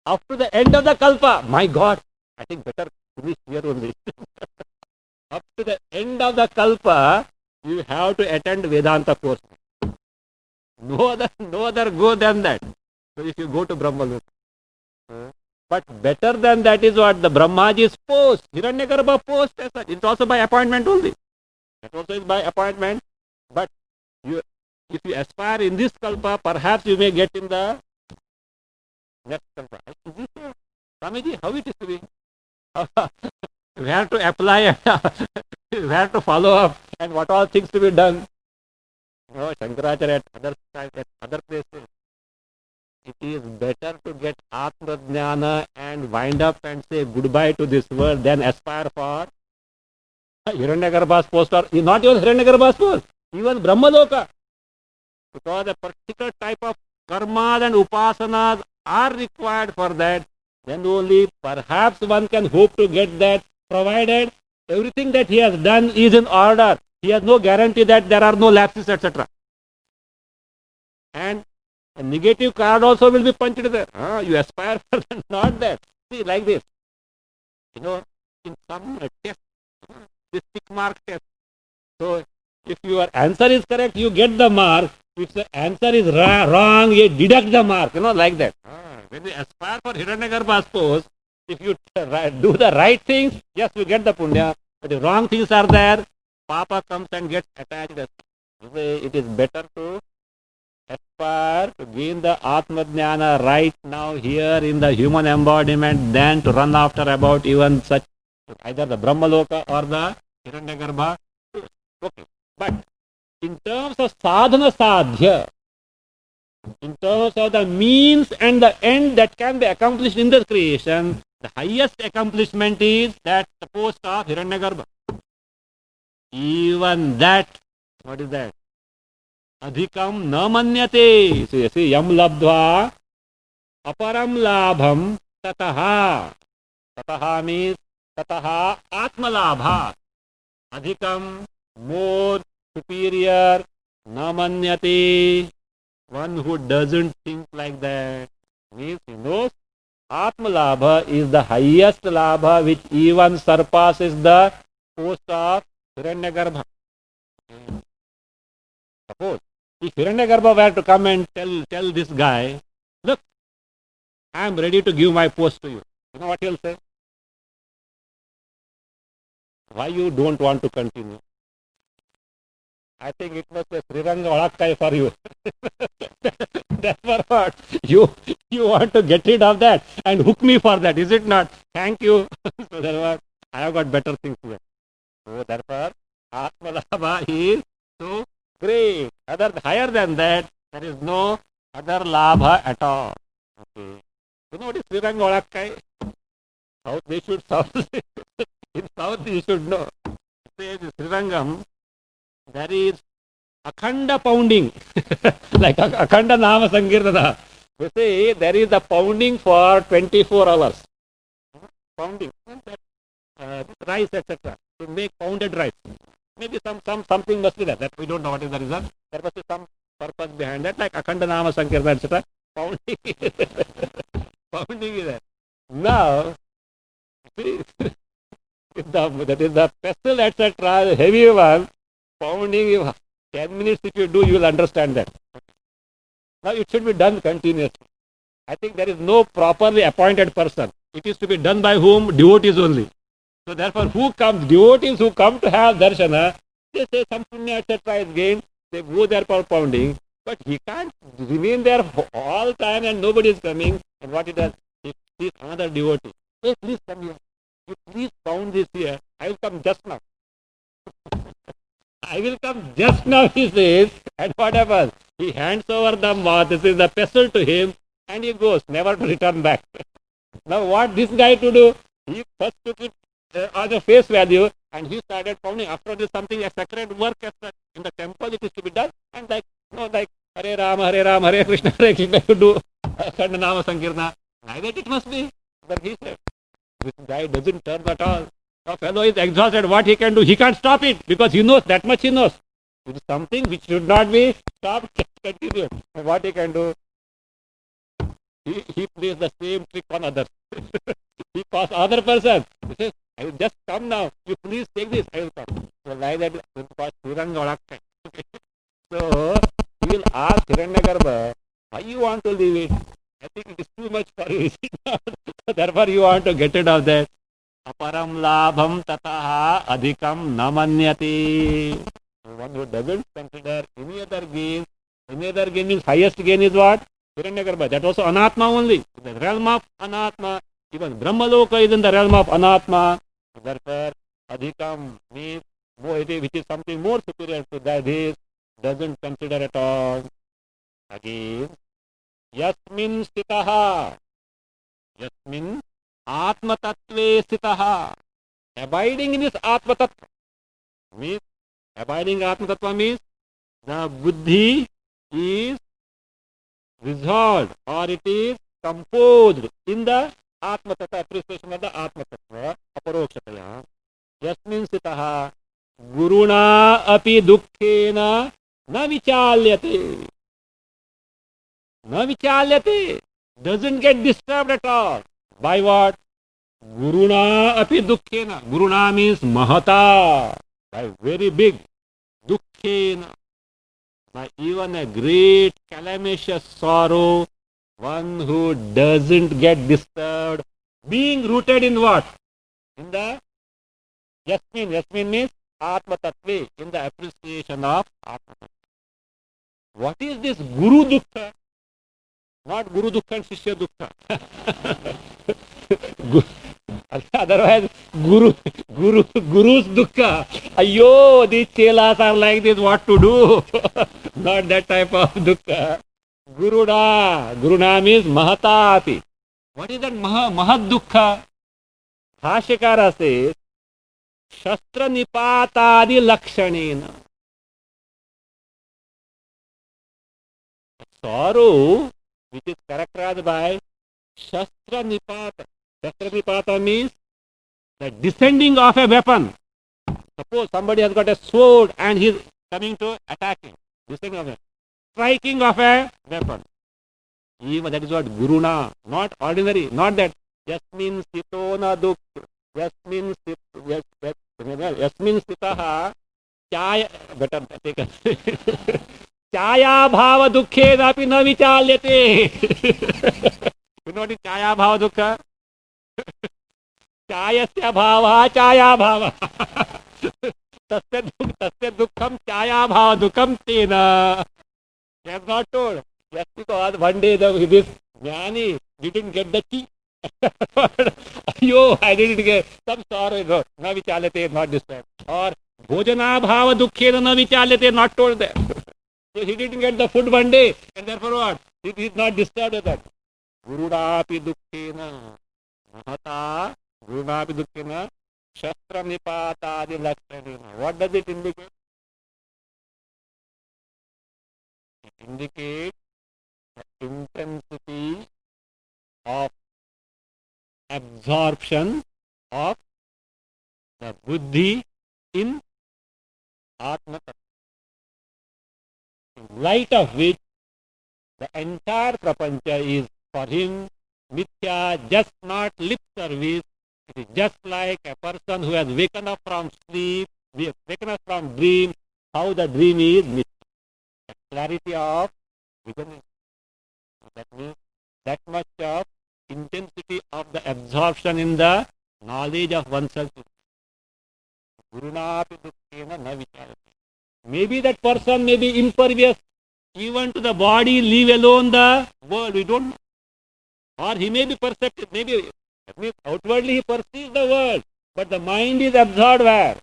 Up to the end of the kalpa. My God, I think better finish here only. Up to the end of the kalpa, you have to attend Vedanta course. No other go than that. So if you go to Brahma, but better than that is what the Brahmaji's post, Hiranyagarbha post, as such. It's also by appointment only. That also is by appointment. But you, if you aspire in this kalpa, perhaps you may get in the next kalpa. Is this so? Swamiji, how it is to be? You have to apply, you have to follow up, and what all things to be done. Oh, Shankaracharya at other places. It is better to get Atma Jnana and wind up and say goodbye to this world than aspire for Hiranyagarbha's post, or not even Hiranyagarbha's post, even Brahmaloka. Because a particular type of karmas and upasanas are required for that, then only perhaps one can hope to get that, provided everything that he has done is in order. He has no guarantee that there are no lapses, etc. And a negative card also will be punched there. You aspire for that, not that. See, like this. You know, in some test, this tick mark test. So, if your answer is correct, you get the mark. If the answer is wrong, you deduct the mark. You know, like that. When you aspire for Hiranyagarbha's post, if you do the right things, yes, you get the punya. But if wrong things are there, Papa comes and gets attached. It is better to aspire to gain the Atma Jnana right now here in the human embodiment than to run after about even such, either the Brahmaloka or the Hiranyagarbha. Okay. But in terms of sadhana sadhya, in terms of the means and the end that can be accomplished in the creation, the highest accomplishment is that the post of Hiranyagarbha. Even that, what is that? Adhikam na manyate. So you see, yam labdva aparam labham tataha. Tataha means tataha atma labha. Adhikam, more, superior, na manyate. One who doesn't think like that means he knows atma labha is the highest labha which even surpasses the post of Hiranyagarbha. Suppose if Hiranyagarbha were to come and tell this guy, look, I am ready to give my post to you. You know what he'll say? Why you don't want to continue? I think it was a Sriranga Valakkai for you. That's for what? You want to get rid of that and hook me for that, is it not? Thank you. So therefore, I have got better things to do. So therefore, Atmalabha is so great. Higher than that, there is no other labha at all. Okay. You know what is Sriranga Valakkai? South, in South you should know. Say the Srirangam, there is Akhanda pounding, like Akhanda Nama Sankirtana. They say there is a pounding for 24 hours. Pounding, rice, etc. To make pounded rice. Maybe something must be there. That we don't know what is the reason. There must be some purpose behind that, like Akhanda Nama Sankirtana, etc. Pounding, pounding is there. Now, see, that is the pestle, etc. The heavy one. Pounding, 10 minutes if you do, you will understand that. Now it should be done continuously. I think there is no properly appointed person. It is to be done by whom? Devotees only. So therefore, who comes? Devotees who come to have darshana, they say some punya etc. is gained, they go there for pounding, but he can't remain there all time and nobody is coming. And what he does? He sees another devotee. Hey, please come here. You please pound this here. I will come just now. I will come just now, he says, and what happens? He hands over this is the pestle to him, and he goes, never to return back. Now what this guy to do? He first took it on the face value, and he started pounding. After this, something, a sacred work in the temple, it is to be done, and like Hare Rama, Hare Krishna, you do Akhanda Nama Sankirtana. Like that it must be. But he said, this guy doesn't turn at all. The fellow is exhausted. What he can do? He can't stop it because he knows, that much he knows. It is something which should not be stopped, continued. And what he can do? he plays the same trick on others. He calls other person. He says, I will just come now. You please take this. I will come. So like that, it was Hiranyavaksa. So he will ask Hiranyagarbha, why you want to leave it? I think it is too much for you. So therefore you want to get rid of that. Aparam labham tataha adhikam namanyati. One who doesn't consider any other gain means highest gain is what? Hiranyagarbha. That also Anatma only. The realm of Anatma. Even Brahmaloka is in the realm of Anatma. Therefore, adhikam means which is something more superior to that. This doesn't consider at all. Again, yasmin stitaha. Yasmin atma tattve stitaha. Abiding in this atma tattva means, abiding atma tattva means the buddhi is resolved or it is composed in the atma tattva, appreciation of the atma tattva, aparokshaya. Yasmin stitaha guruna api dukkhena na vichalyate. Na vichalyate. Doesn't get disturbed at all. By what? Guruna api dukkhena. Guruna means mahata. By very big. Dukkhena. By even a great calamitous sorrow. One who doesn't get disturbed. Being rooted in what? In the Yasmin. Yasmin means Atma Tattve. In the appreciation of Atma Tattva. What is this Guru Dukkha? Not Guru Dukkha and Shishya Dukkha. Otherwise, Guru's Dukkha. Ayyo, these chelas are like this, what to do? Not that type of Dukkha. Guruna means Mahatati. What is that Mahat Dukkha? Bhashyakara says, Shastra Nipatadi Lakshanena. Sorrow which is characterized by Shastra Nipata. Shastra Nipata means the descending of a weapon. Suppose somebody has got a sword and he is coming to attacking. Descending of a striking of a weapon. Even that is what Guruna, not ordinary, not that Yasmin Sitona Duk, Yasmin Sitaha, Chaya, better take a Chaya Bhava Dukhe Napi na vichalyate. You know what is Chaya Bhava Dukha? Chayasya Bhava Chaya Bhava. Tasya Dukham Chaya Bhava Dukham Tena. They have not told. Just because one day this Jnani didn't get the key. Ayyo, I didn't get some sorrow. No, na vichalyate, not this time. Or Bhojana Bhava Dukhe na vichalyate, not told there. So he didn't get the food one day, and therefore what? He is not disturbed with that. Gurudapi dukkhena mahata, Gurudapi dukkhena shastra nipatadi lakshanena. What does it indicate? It indicates the intensity of absorption of the buddhi in Atma Tattva. In light of which the entire prapancha is for him mithya, just not lip service. It is just like a person who has waken up from sleep, waken up from dream, how the dream is mithya. The clarity of vision. That means that much of intensity of the absorption in the knowledge of oneself. Gurunapi dukkhena na vichayate. Maybe that person may be impervious even to the body, leave alone the world, we don't know. Or he may be perceptive, maybe that means outwardly he perceives the world, but the mind is absorbed where?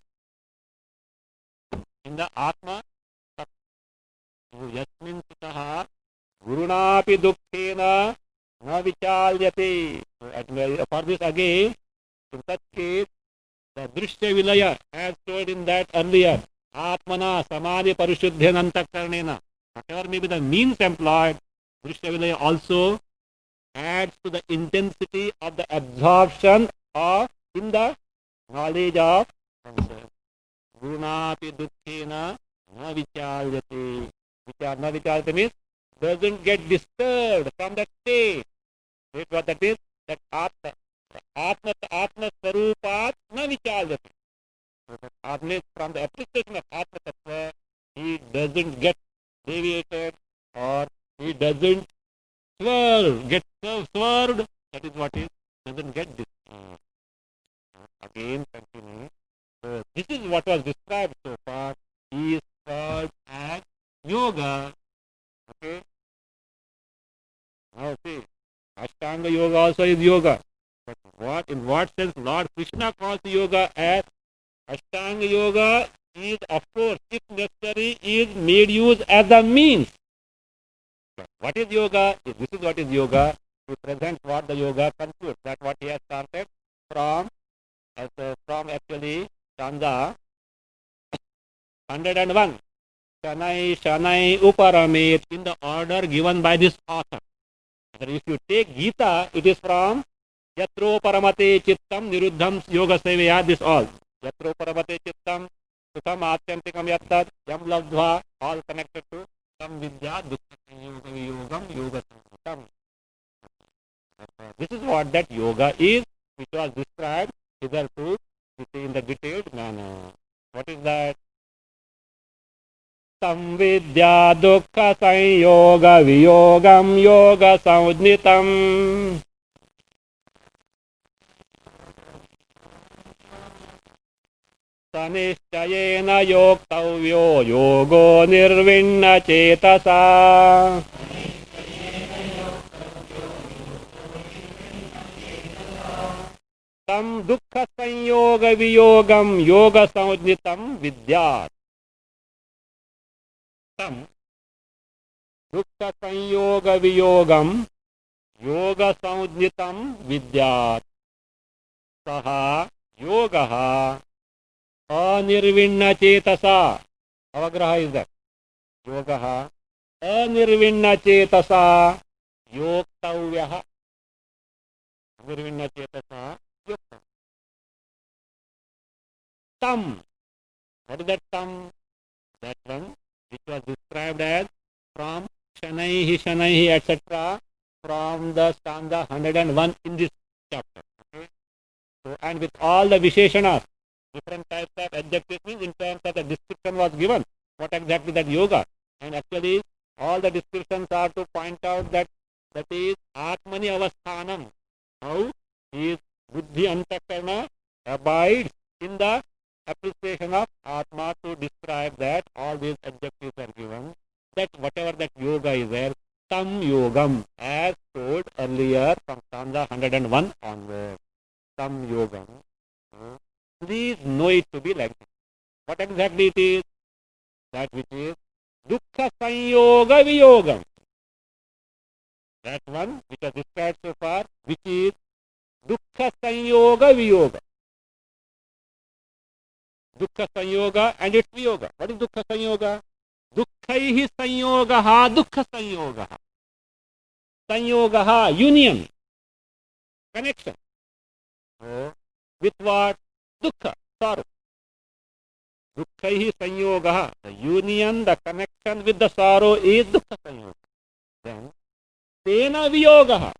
In the Atma. Yasmin sitaha gurunapi dukkhena na vichalyate. For this again, in such case, the Drishya Vilaya, as told in that earlier, Atmana Samadhi Parishuddhena Antakarnena. Whatever may be the means employed, Drishya Vilaya also adds to the intensity of the absorption of in the knowledge of oneself. Gurunapi dukkhena na vichalyate. Na vichalyate means doesn't get disturbed from that state. That is that Atma Swarupat na vichalyate. Atma, from the appreciation of Atma Tattva, he doesn't get deviated or he doesn't get swerved. That is what is, doesn't get this. Again, continue. So, this is what was described so far. He is called as yoga. Okay. Now see, Ashtanga yoga also is yoga. But in what sense Lord Krishna calls yoga as Ashtanga yoga is, of course, if necessary, is made use as a means. What is yoga? This is what is yoga. To present what the yoga concludes. That's what he has started from actually Chanda 101. Shanai Shanai Uparamet, in the order given by this author. If you take Gita, it is from Yatro Paramate Chittam Niruddham Yoga Seveya, this all. Yatro Paramate Chittam Sukham Atyantikam Yattad Yam Labdhva, all connected to Tam Vidya Dukkha Yoga Viyogam Yoga Samhitam. This is what that yoga is, which was described hitherto in the detailed manner. What is that? Samvidya dukkha sanyoga viyogam yoga saudnitam. Sanishchayena yoktavyo yogo nirvinna cetasa. Tam dukkha sanyoga viyogam yoga saudnitam vidyat. Tam dukkha sanyoga viyogam yoga saudnitam vidyat. Saha yogaha anirvinna cetasa. Avagraha is that. Yogaha anirvinna cetasa yoktavyaha. Nirvinna cetasa yokta. Tam. What is that tam? That one which was described as from Shanaihi, etc. from the stanza 101 in this chapter. Okay? So, and with all the Visheshanas, different types of adjectives, means in terms of the description was given, what exactly that yoga. And actually, all the descriptions are to point out that is Atmani Avasthanam. How his Buddhi Antakarna abides in the appreciation of Atma, to describe that all these adjectives are given. That whatever that yoga is there, Tam Yogam, as told earlier from stanza 101 onward. Tam Yogam. Please know it to be like this. What exactly it is? That which is Dukkha Sanyoga Viyogam. That one which is described so far, which is Dukkha Sanyoga Viyoga. Dukkha Sanyoga and its Viyoga. What is Dukkha Sanyoga? Dukkhaihi Sanyogaha Dukkha Sanyogaha. Sanyogaha, union, connection. So, with what? Dukkha, sorrow. Dukkhaihi Sanyogaha. The union, the connection with the sorrow is Dukkha Sanyoga. Then, Tena Viyogaha.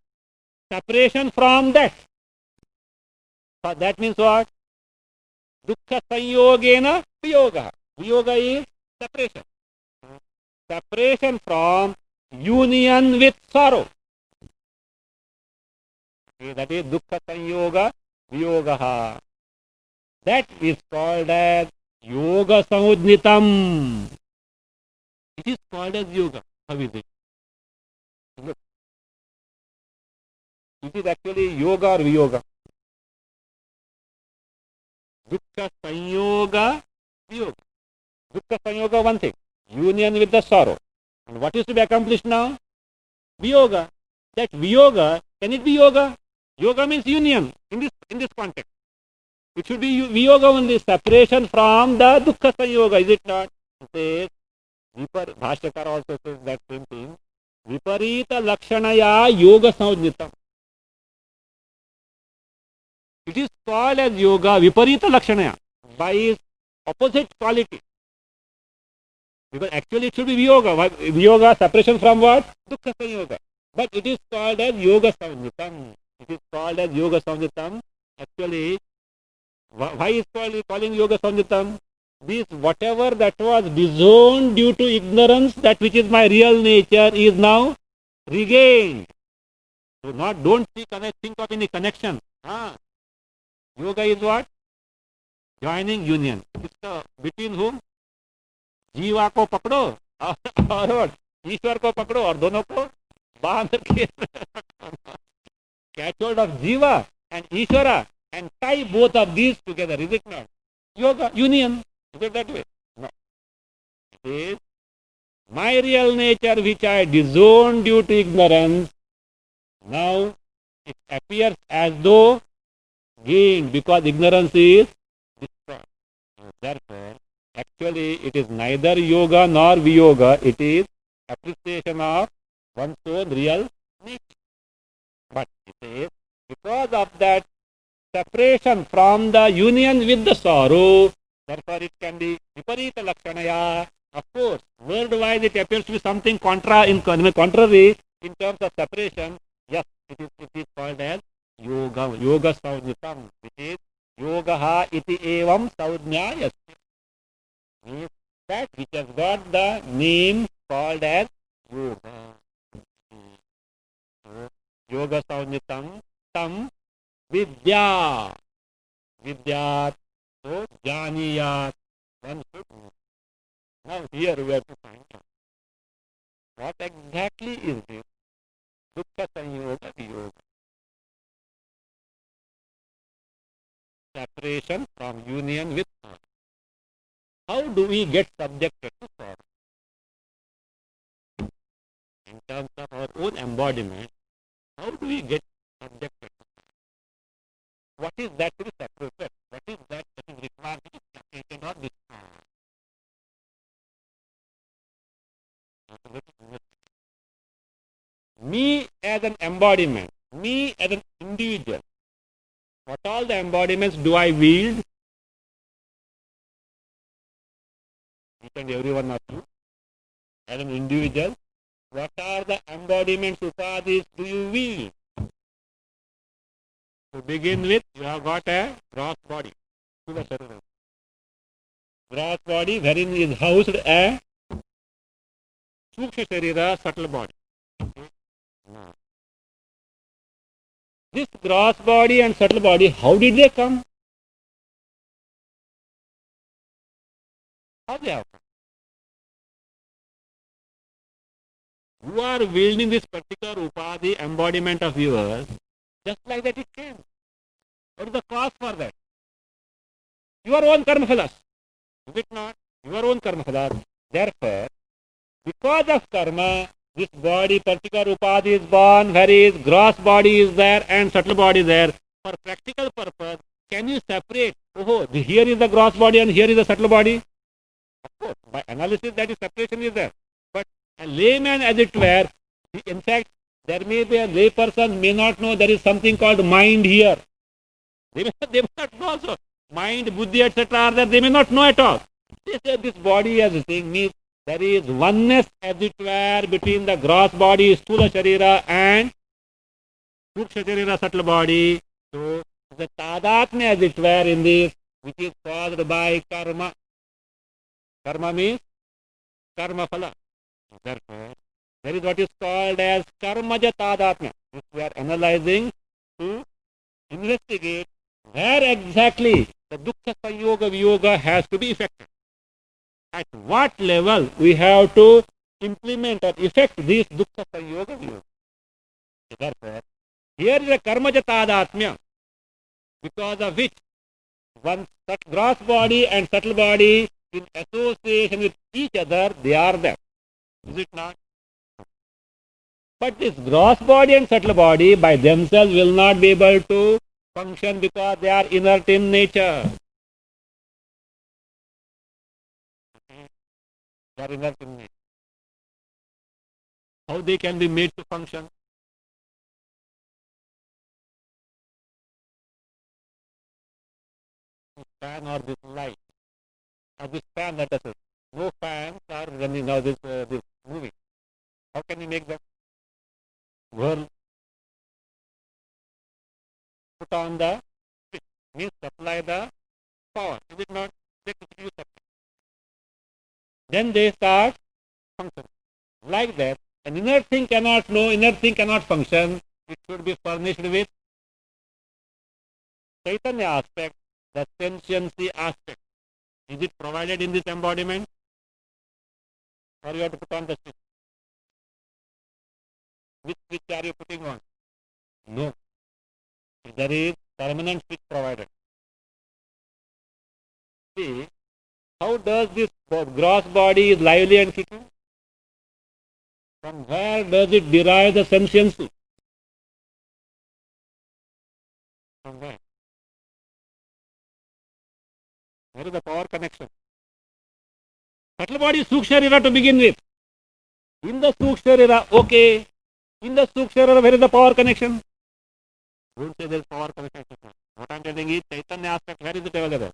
Separation from that. So that means what? Dukkha Sanyogena Viyoga. Viyoga is separation. Separation from union with sorrow. Okay, that is Dukkha Sanyoga Viyogaha. That is called as Yoga Samudnitam. It is called as yoga. How is it? Look. It is actually yoga or viyoga. Dukkha Sanyoga Viyoga. Dukkha Sanyoga, one thing. Union with the sorrow. And what is to be accomplished now? Viyoga. That Viyoga, can it be yoga? Yoga means union in this context. It should be Viyoga only, separation from the Dukkha Sanyoga, is it not? It says, Bhashyakara also says that same thing. Viparita Lakshanaya Yoga Saudnitam. It is called as yoga, Viparita Lakshanaya, by its opposite quality. Because actually it should be Viyoga. Viyoga, separation from what? Dukkha Sanyoga. But it is called as Yoga Samhitam. It is called as Yoga Samhitam. Actually, why is calling Yoga Samhitam? This whatever that was disowned due to ignorance, that which is my real nature, is now regained. So don't think of any connection. Yoga is what? Joining union. Between whom? जीवा को पकड़ो और ईश्वर को पकड़ो और दोनों को बांध के catch hold of Jiva and Ishvara and tie both of these together. Is it not? Yoga, union. Is it that way? No. It is my real nature which I disowned due to ignorance. Now it appears as though gained because ignorance is destroyed. Therefore, actually it is neither yoga nor viyoga. It is appreciation of one's own real nature. But it is because of that separation from the union with the sorrow, therefore it can be viparita lakshanaya. Of course, word-wise it appears to be something contrary in terms of separation. Yes, it is called as yoga, yoga saudnitam, which is yogaha iti evam saudnyayasya. Means that which has got the name called as yoga. Yoga saudnitam tam vidya. Vidyat, so janiyat. One should know. Now here we have to find out what exactly is this dukkha sanyoga viyoga. Separation from union with God. How do we get subjected to sorrow? In terms of our own embodiment, how do we get subjected to sorrow? What is that to be separated? What is that is required to be separated or destroyed? Me as an embodiment, me as an individual, what all the embodiments do I wield? Each and every one of you, as an individual, what are the embodiments, upadhis do you wield? To begin with, you have got a gross body. Gross body wherein is housed a Suksha Sharira, subtle body. This gross body and subtle body, how did they come? How they have come? You are wielding this particular upadhi, embodiment of yours, just like that it came. What is the cause for that? Your own karma phalas. Is it not? Your own karma phalas. Therefore, because of karma, this body, particular upadhi is born, whereas gross body is there and subtle body is there. For practical purpose, can you separate? Oh, here is the gross body and here is the subtle body. Of course, by analysis, that is separation is there. But a layman, as it were, in fact, there may be a lay person may not know there is something called mind here. They may not know also. Mind, buddhi, etc. are there. They may not know at all. They say this body as a thing means there is oneness, as it were, between the gross body, sthula sharira, and suksha sharira, subtle body. So, the tadatmya, as it were, in this, which is caused by karma. Karma means karma phala. Therefore, there is what is called as karmaja tadatmya, which we are analyzing to investigate where exactly the dukkha sanyoga viyoga has to be effected. At what level we have to implement or effect this dukkha sanyoga viyoga. Therefore, here is a karmaja tadatmya, because of which one gross body and subtle body in association with each other, they are there. Is it not? But this gross body and subtle body by themselves will not be able to function because they are inert in nature. They are inert in nature. How they can be made to function? This fan or this light, or this fan, let us say. No fans are running now this movie. How can we make them? whirl, put on the switch, means supply the power. Is it not? Electricity you supply. Then they start functioning. Like that, an inner thing cannot know, inner thing cannot function. It should be furnished with Chaitanya aspect, the sentiency aspect. Is it provided in this embodiment? Or you have to put on the switch? Which switch are you putting on? No. There is permanent switch provided. See, how does this gross body is lively and kicking? From where does it derive the sentiency? From where? Where is the power connection? Subtle body is Suksharira to begin with. In the Suksharira, okay. In the Suksharira, where is the power connection? Don't say there is power connection. What I am telling is Chaitanya aspect, where is it available?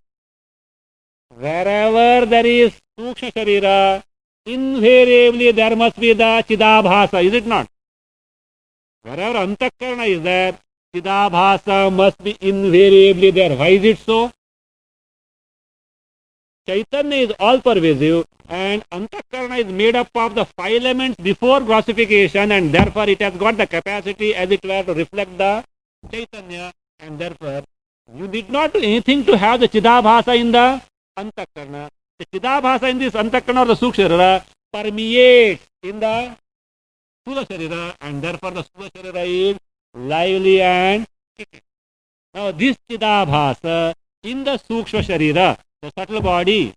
Wherever there is Suksha Sharira, invariably there must be the Chidabhasa, is it not? Wherever Antakarana is there, Chidabhasa must be invariably there. Why is it so? Chaitanya is all pervasive and Antakarana is made up of the 5 elements before grossification, and therefore it has got the capacity as it were to reflect the Chaitanya, and therefore you did not do anything to have the Chidabhasa in the Antakarana. The Chidabhasa in this Antakarana or the Suksharira permeates in the Sthula Sharira, and therefore the Sthula Sharira is lively and kicking. Now this Chidabhasa in the Sukshma Sharira, the subtle body,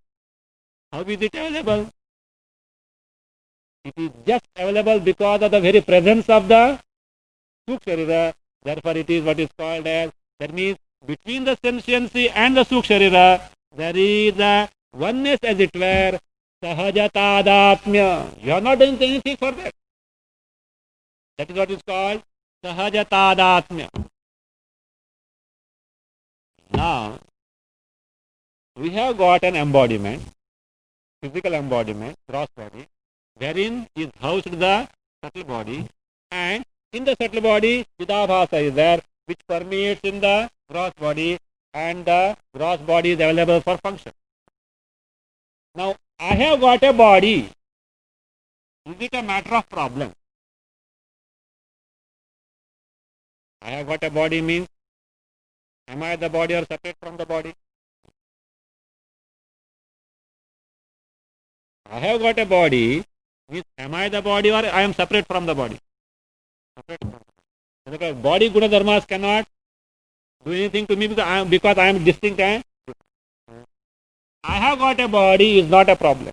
how is it available? It is just available because of the very presence of the Suksharira. Therefore it is what is called as, that means between the sentiency and the Suksharira, there is a oneness as it were, Sahajatadatmya. You are not doing anything for that. That is what is called Sahajatadatmya. Now, we have got an embodiment, physical embodiment, gross body, wherein is housed the subtle body, and in the subtle body, Chidabhasa is there, which permeates in the gross body, and the gross body is available for function. Now, I have got a body. Is it a matter of problem? I have got a body means, am I the body or separate from the body? I have got a body means, am I the body or I am separate from the body? Separate from the body. Because body guna dharmas cannot do anything to me because I am distinct and I have got a body is not a problem.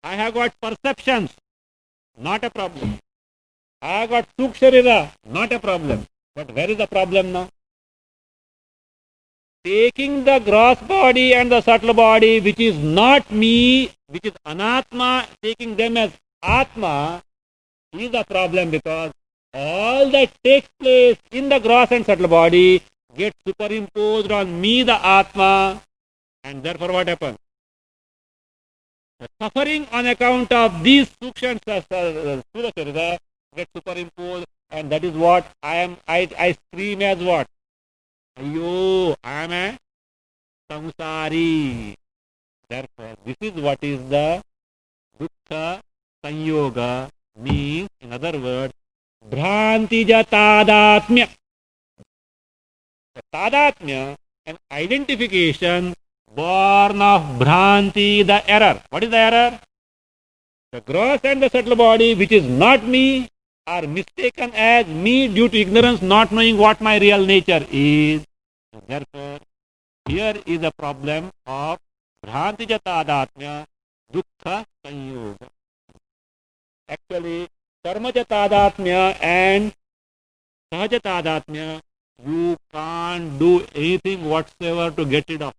I have got perceptions, not a problem. I have got Suksharira, not a problem. But where is the problem now? Taking the gross body and the subtle body, which is not me, which is Anatma, taking them as Atma, is the problem, because all that takes place in the gross and subtle body gets superimposed on me, the Atma, and therefore what happens? The suffering on account of these Suksha and Sthula Sharira gets superimposed, and that is what I scream as what? Ayyo, I am a samsari. Therefore, this is what is the dukkha sanyoga, means, in other words, bhrantija tadatmya. Tadatmya, an identification born of bhranti, the error. What is the error? The gross and the subtle body, which is not me, are mistaken as me due to ignorance, not knowing what my real nature is. Therefore, here is a problem of bhrantija tadatmya, dukkha sanyoga. Actually, karmaja tadatmya and sahaja tadatmya, you can't do anything whatsoever to get rid of.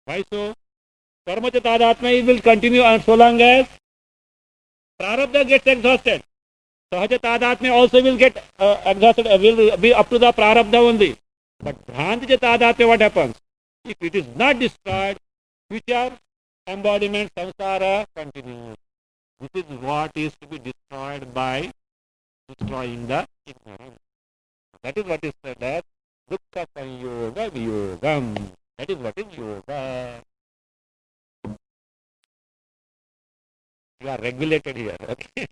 Why so? Karmaja tadatmya will continue so long as prarabdha gets exhausted. Sahaja tadatmya also will get exhausted, will be up to the prarabdha only. But bhrantija tadatmya, what happens? If it is not destroyed, future embodiment samsara continues. This is what is to be destroyed by destroying the ignorance. That is what is said as dukkha sanyoga viyogam. That is what is yoga. You are regulated here. Okay.